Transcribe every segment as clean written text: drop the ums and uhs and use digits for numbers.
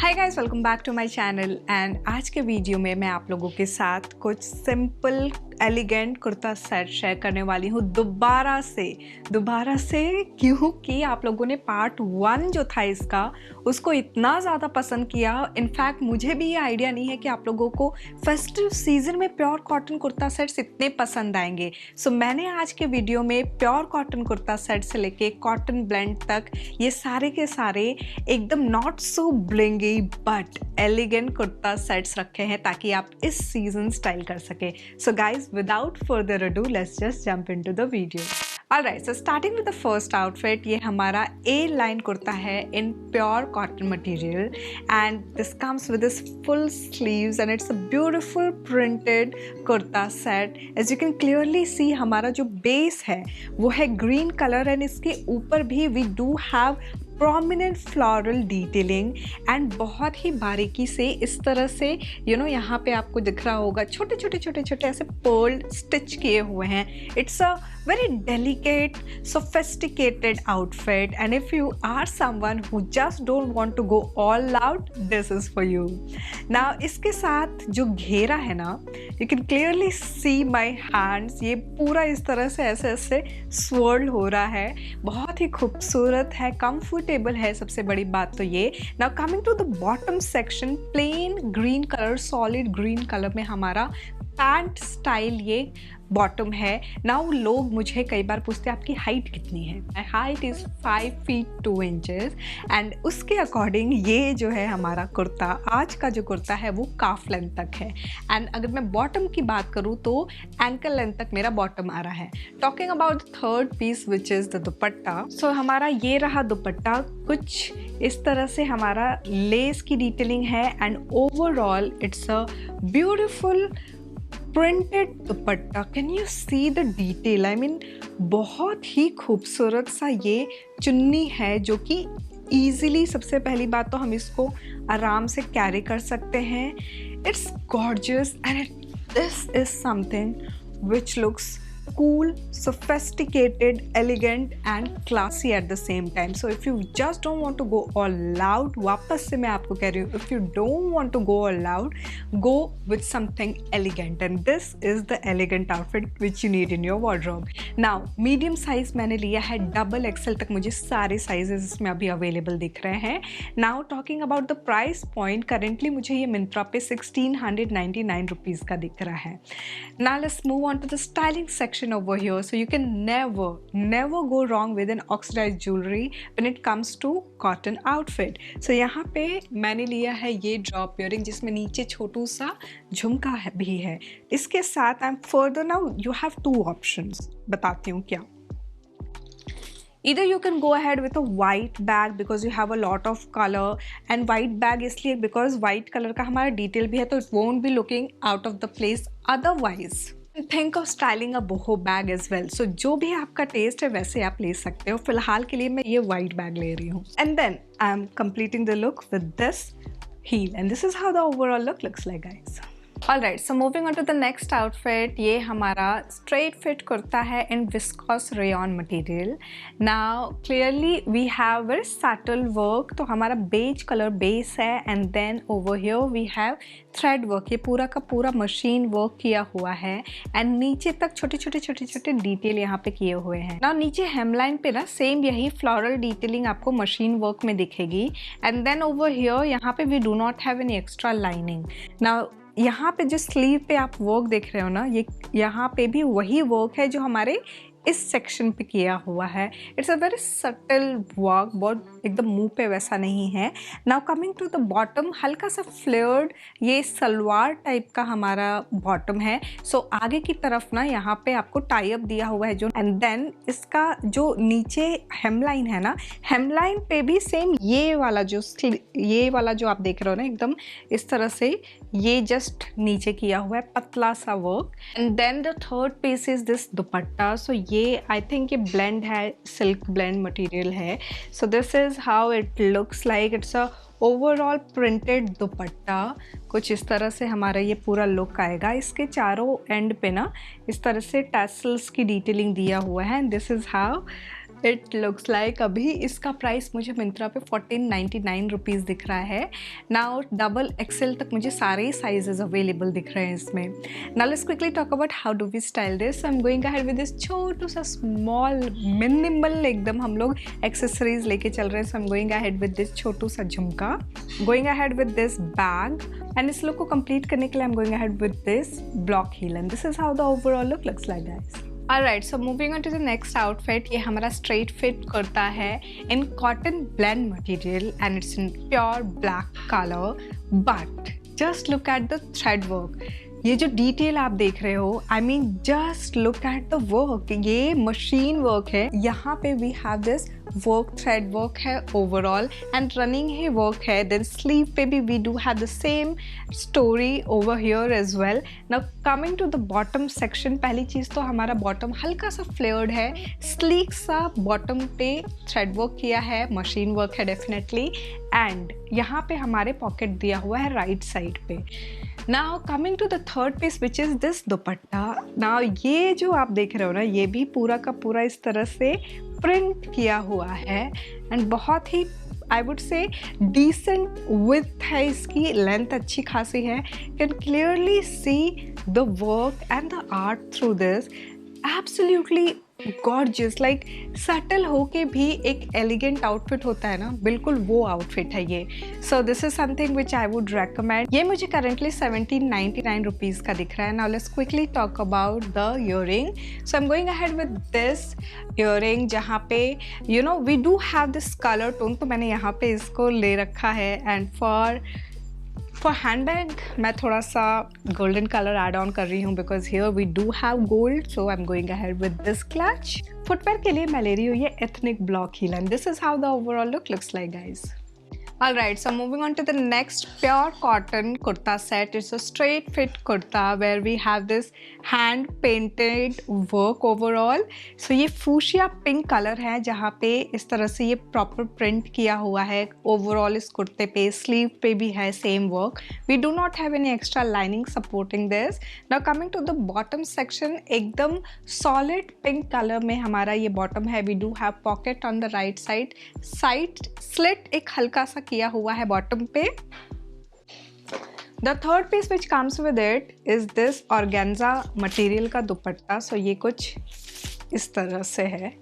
Hi guys, welcome back to my channel. And आज के video में मैं आप लोगों के साथ कुछ simple elegant kurta set share करने वाली हूँ दोबारा से क्योंकि आप लोगों ने पार्ट 1 जो था इसका उसको इतना ज़्यादा पसंद किया। इनफैक्ट मुझे भी ये आइडिया नहीं है कि आप लोगों को फेस्टिव सीजन में प्योर कॉटन कुर्ता सेट्स इतने पसंद आएंगे। सो मैंने आज के वीडियो में प्योर कॉटन कुर्ता सेट से लेके कॉटन ब्लेंड तक ये सारे के सारे एकदम not so blingy but elegant kurta sets रखे हैं ताकि आप इस सीजन स्टाइल कर सके। So guys, without further ado, let's just jump into the video. Alright, so starting with the first outfit, ये हमारा A-line कुर्ता है in pure cotton material and this comes with this full sleeves and it's a beautiful printed kurta set. As you can clearly see, हमारा जो base है वो है green color and इसके ऊपर भी we do have prominent floral detailing and बहुत ही बारीकी से इस तरह से यहाँ पे आपको दिख रहा होगा छोटे छोटे ऐसे पर्ल स्टिच किए हुए हैं। It's a very delicate sophisticated outfit and if you are someone who just don't want to go all out, this is for you. Now इसके साथ जो घेरा है ना, you can clearly see my hands, ये पूरा इस तरह से ऐसे स्वर्ल हो रहा है, बहुत ही खूबसूरत है, कंफर्टेबल है। सबसे बड़ी बात तो ये। Now coming to the bottom section, plain green colour, solid green colour में हमारा पैंट स्टाइल ये बॉटम है। नाउ लोग मुझे कई बार पूछते हैं आपकी हाइट कितनी है। My height is 5 feet 2 inches and उसके अकॉर्डिंग ये जो है हमारा कुर्ता, आज का जो कुर्ता है वो काफ लेंथ तक है। एंड अगर मैं बॉटम की बात करूँ तो एंकल लेंथ तक मेरा बॉटम आ रहा है। Talking about the third piece which is the dupatta, so हमारा ये रहा दुपट्टा, कुछ इस तरह से हमारा लेस की डिटेलिंग है and overall it's a beautiful printed dupatta. Can you see the detail? I mean बहुत ही खूबसूरत सा ये चुन्नी है जो कि ईजिली, सबसे पहली बात तो हम इसको आराम से कैरी कर सकते हैं। It's gorgeous and this is something which looks cool, sophisticated, elegant and classy at the same time. So if you just don't want to go all loud, वापस से मैं आपको कह रही हूँ, if you don't want to go all loud, go with something elegant and this is the elegant outfit which you need in your wardrobe. Now medium size मैंने लिया है, double XL तक मुझे सारे sizes इसमें अभी available दिख रहे हैं। Now talking about the price point, currently मुझे ये मिंत्रा पे 1699 रुपीज़ का दिख रहा है। Now let's move on to the styling section over here. So you can never go wrong with an oxidized jewelry when it comes to cotton outfit. So यहाँ पे मैंने लिया है ये ड्रॉप इयरिंग जिसमें नीचे छोटू सा झुमका भी है। इसके साथ I am further, now you have 2 options, बताती हूँ क्या। Either you can go ahead with a white bag because you have a lot of color, and white bag इसलिए because white color का हमारा डिटेल भी है तो it won't be looking out of the place otherwise. Think of styling a boho bag as well. So जो भी आपका test है वैसे आप ले सकते हो। फिलहाल के लिए मैं ये white bag ले रही हूँ। And then I am completing the look with this heel, and this is how the overall look looks like, guys. Alright, so moving on to the next outfit, ये हमारा straight fit कुर्ता है in viscose rayon material. Now clearly we have very subtle work, तो हमारा beige color base है and then over here we have thread work, ये पूरा का पूरा machine work किया हुआ है and नीचे तक छोटे डिटेल यहाँ पे किए हुए हैं। Now नीचे hemline पे ना सेम यही floral detailing आपको machine work में दिखेगी and then over here यहाँ पे we do not have any extra lining. Now यहाँ पे जो स्लीव पे आप वर्क देख रहे हो ना, ये यहाँ पे भी वही वर्क है जो हमारे इस सेक्शन पे किया हुआ है। It's a very subtle work, बहुत एकदम मुंह पे वैसा नहीं है। Now coming to the bottom, हल्का सा फ्लेयर्ड ये सलवार टाइप का हमारा बॉटम है। सो आगे की तरफ ना यहाँ पे आपको टाई अप दिया हुआ है जो, एंड देन इसका जो नीचे हेमलाइन है ना, हेमलाइन पे भी सेम ये वाला जो आप देख रहे हो ना, एकदम इस तरह से ये जस्ट नीचे किया हुआ है, पतला सा work. And then the third piece is this dupatta. So ये आई थिंक ये ब्लेंड है, सिल्क ब्लेंड मटेरियल है। So this is how it looks like. It's a overall printed dupatta, कुछ इस तरह से हमारा ये पूरा लुक आएगा। इसके चारों एंड पे ना इस तरह से टैसल्स की डिटेलिंग दिया हुआ है। This is how it looks like अभी इसका प्राइस मुझे मिंत्रा पे 1499 रुपीज़ दिख रहा है। नाउ डबल एक्सेल तक मुझे सारे साइजेस अवेलेबल दिख रहे हैं इसमें। Now let's quickly talk about how do we style this. I am going ahead with this छोटू सा स्मॉल मिनिमल एकदम हम लोग एक्सेसरीज लेके चल रहे हैं। So I am going ahead with this छोटू सा jhumka, going ahead with this bag and इस लुक को कंप्लीट करने के लिए I am going ahead with this block heel and this is how the overall look looks like guys. Alright, so moving on to the next outfit, ये हमारा straight fit kurta है in cotton blend material and it's in pure black color, but just look at the thread work. ये जो detail आप देख रहे हो, I mean just look at the work, ये मशीन वर्क है। यहाँ पे we have this work, thread work है ओवरऑल एंड रनिंग ही वर्क है। देन स्लीव पे भी we do have the same story over here as well. Now coming to the bottom section, पहली चीज़ तो हमारा बॉटम हल्का सा फ्लेयर्ड है, स्लीक सा बॉटम पे थ्रेड वर्क किया है, मशीन वर्क है डेफिनेटली। एंड यहाँ पे हमारे पॉकेट दिया हुआ है राइट साइड पे। Now coming to the third piece which is this dupatta. Now ये जो आप देख रहे हो ना, ये भी पूरा का पूरा इस तरह से प्रिंट किया हुआ है एंड बहुत ही I would say decent with है, इसकी लेंथ अच्छी खासी है। Can clearly see the work and the art through this, absolutely gorgeous, like subtle होके भी एक एलिगेंट आउटफिट होता है ना, बिल्कुल वो आउटफिट है ये। So this is something which I would recommend. ये मुझे करंटली 1799 रुपीज़ का दिख रहा है। Now let's quickly talk about the earring. So I am going ahead with this earring, जहाँ पे you know we do have this colour tone, तो मैंने यहाँ पे इसको ले रखा है। एंड फॉर हैंडबैग मैं थोड़ा सा गोल्डन कलर ऐड ऑन कर रही हूँ because here we do have gold, so I am going ahead with this clutch. Footwear के लिए मैं ले रही हूँ ये ethnic block heel and this is how the overall look looks like guys. Alright, so moving on to the next pure cotton kurta set. It's a straight fit kurta where we have this hand painted work overall. So ये fuchsia pink color है जहाँ पे इस तरह से ये proper print किया हुआ है overall इस कुर्ते पे, sleeve पे भी है same work. We do not have any extra lining supporting this. Now coming to the bottom section, एकदम solid pink color में हमारा ये bottom है. We do have pocket on the right side. Side slit एक हल्का सा किया हुआ है बॉटम पे। The third piece which comes with it is this organza material का दुपट्टा। सो ये कुछ इस तरह से है।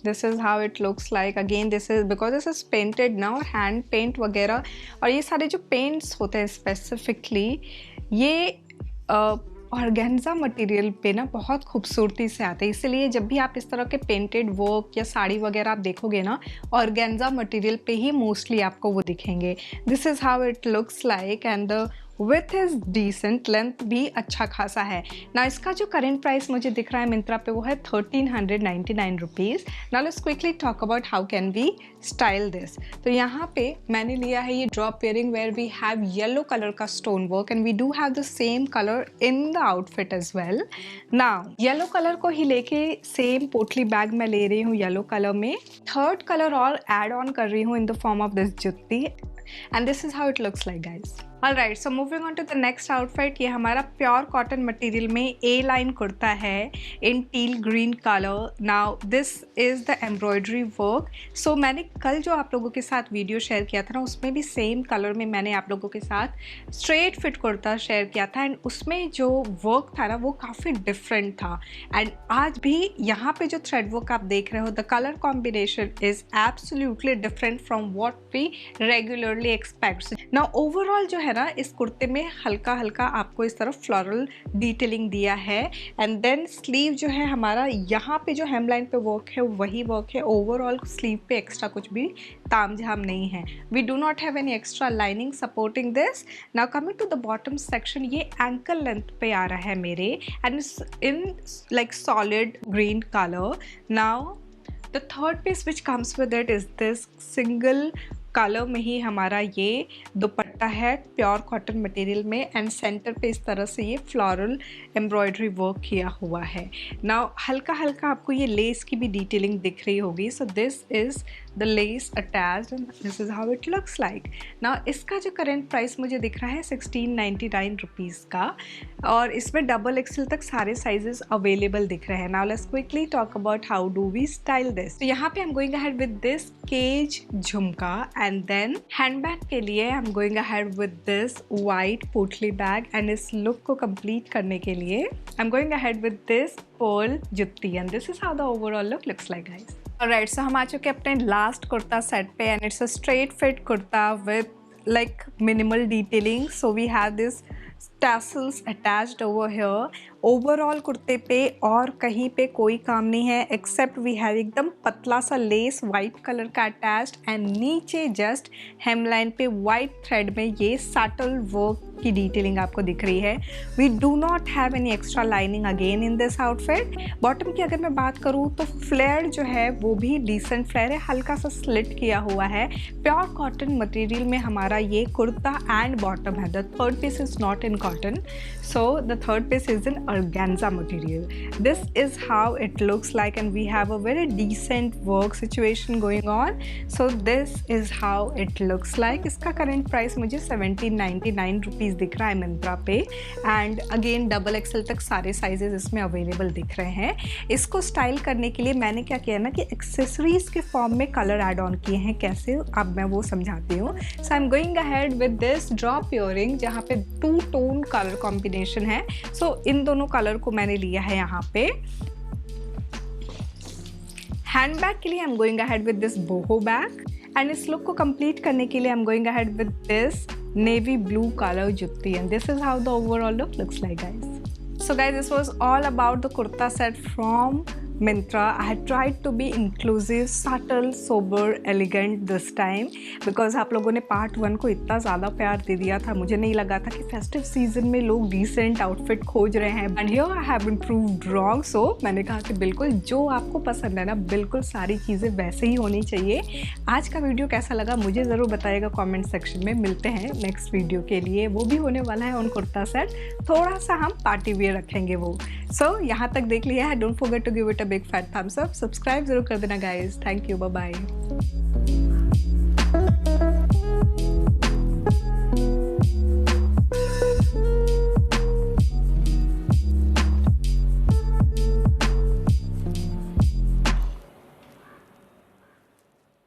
This is how it looks like. Again, this is because this is painted now, hand paint वगैरह, और ये सारे जो पेंट्स होते हैं स्पेसिफिकली ये ऑर्गेन्जा मटेरियल पे ना बहुत खूबसूरती से आते हैं। इसलिए जब भी आप इस तरह के पेंटेड वर्क या साड़ी वगैरह आप देखोगे ना, ऑर्गेन्जा मटेरियल पे ही मोस्टली आपको वो दिखेंगे। This is how it looks like and the width is decent, length भी अच्छा खासा है ना। इसका जो करेंट प्राइस मुझे दिख रहा है मिंत्रा पे वो है 1399 rupees. Now let's quickly talk about how can we style this. तो यहाँ पे मैंने लिया है ये drop earring where we have yellow colour का stone work and we do have the same colour in the outfit as well. Now yellow colour को ही लेके सेम पोटली बैग मैं ले रही हूँ येलो कलर में, थर्ड कलर और एड ऑन कर रही हूँ in the form of this jutti and this is how it looks like guys. Alright, so moving on to the next outfit, ये हमारा प्योर कॉटन मटेरियल में ए लाइन कुर्ता है in teal green colour. Now this is the embroidery work. So मैंने कल जो आप लोगों के साथ वीडियो शेयर किया था ना, उसमें भी सेम कलर में मैंने आप लोगों के साथ स्ट्रेट फिट कुर्ता शेयर किया था एंड उसमें जो वर्क था ना वो काफ़ी डिफरेंट था। एंड आज भी यहाँ पे जो थ्रेड वर्क आप देख रहे हो, the colour combination is absolutely different from what we regularly expect. Now overall जो है ना इस कुर्ते में हल्का हल्का आपको इस तरफ फ्लोरल डिटेलिंग दिया है एंड देन स्लीव जो है हमारा यहाँ पे जो हेमलाइन पे वर्क है वही वर्क है। ओवरऑल स्लीव पे एक्स्ट्रा कुछ भी तामझाम नहीं है। We do not have any extra lining supporting this. Now coming to the bottom section, ये एंकल लेंथ पे आ रहा है मेरे and in like solid green colour. Now the third piece which comes with it is this single colour में ही हमारा ये दुपट्टा है प्योर कॉटन मटेरियल में एंड सेंटर पे इस तरह से ये फ्लोरल एम्ब्रॉयडरी वर्क किया हुआ है। नाउ हल्का हल्का आपको ये लेस की भी डिटेलिंग दिख रही होगी। So this is the lace attached and this is how it looks like. Now इसका जो करंट प्राइस मुझे दिख रहा है 1699 रुपीज़ का, और इसमें डबल एक्सेल तक सारे साइजेस अवेलेबल दिख रहे हैं. Now let's quickly talk about how do we style this. तो यहाँ पे I am going ahead with this cage jhumka, and then handbag के लिए I am going ahead with this white potli bag, and इस look को कंप्लीट करने के लिए I am going ahead with this pearl jutti, and this is how the overall look looks like guys. Alright, so हम आ चुके हैं अपने लास्ट कुर्ता सेट पे, and it's a straight fit kurta with like minimal detailing. So we have this tassels attached over here. Overall कुर्ते पे और कहीं पे कोई काम नहीं है एक्सेप्ट वी हैव एकदम पतला सा लेस वाइट कलर का अटैच्ड, एंड नीचे जस्ट हेमलाइन पे वाइट थ्रेड में ये सटल वर्क की डिटेलिंग आपको दिख रही है. We do not have any extra lining again in this outfit. Bottom की अगर मैं बात करूँ तो फ्लेयर जो है वो भी डिसेंट फ्लेयर है, हल्का सा स्लिट किया हुआ है. प्योर कॉटन मटेरियल में हमारा ये कुर्ता एंड बॉटम है. The third piece is not in cotton, so the third piece is in organza material. This is how it looks like, and we have a very decent work situation going on. So this is how it looks like. इसका current price मुझे 1799 rupees दिख रहा है मिंत्रा पे, and again double XL तक सारे sizes इसमें available दिख रहे हैं. इसको स्टाइल करने के लिए मैंने क्या किया ना कि एक्सेसरीज के फॉर्म में कलर ऐड ऑन किए हैं. कैसे, अब मैं वो समझाती हूँ. So I am going ahead with this drop earring जहाँ पे 2 टोन कलर कॉम्बिनेशन है. सो इन दोनों कलर को मैंने लिया है यहाँ पे. हैंडबैग के लिए I am going ahead with this boho bag, and इस लुक को कंप्लीट करने के लिए I am going ahead with this navy blue colour jutti, and this is how the overall look looks like guys. So guys, this was all about the kurta set from Myntra. I had tried to be inclusive, subtle, sober, elegant this time because आप लोगों ने part 1 को इतना ज़्यादा प्यार दे दिया था. मुझे नहीं लगा था कि फेस्टिव सीजन में लोग डिसेंट आउटफिट खोज रहे हैं, and here I have been proved wrong. So मैंने कहा कि बिल्कुल जो आपको पसंद है ना, बिल्कुल सारी चीज़ें वैसे ही होनी चाहिए. आज का वीडियो कैसा लगा मुझे ज़रूर बताइएगा कॉमेंट सेक्शन में. मिलते हैं नेक्स्ट वीडियो के लिए, वो भी होने वाला है ऑन कुर्ता सेट. थोड़ा सा हम पार्टी वेयर रखेंगे वो. सो यहाँ तक देख लिया है, don't forget to give it a big fat thumbs up. Subscribe जरूर कर देना guys. Thank you, bye bye.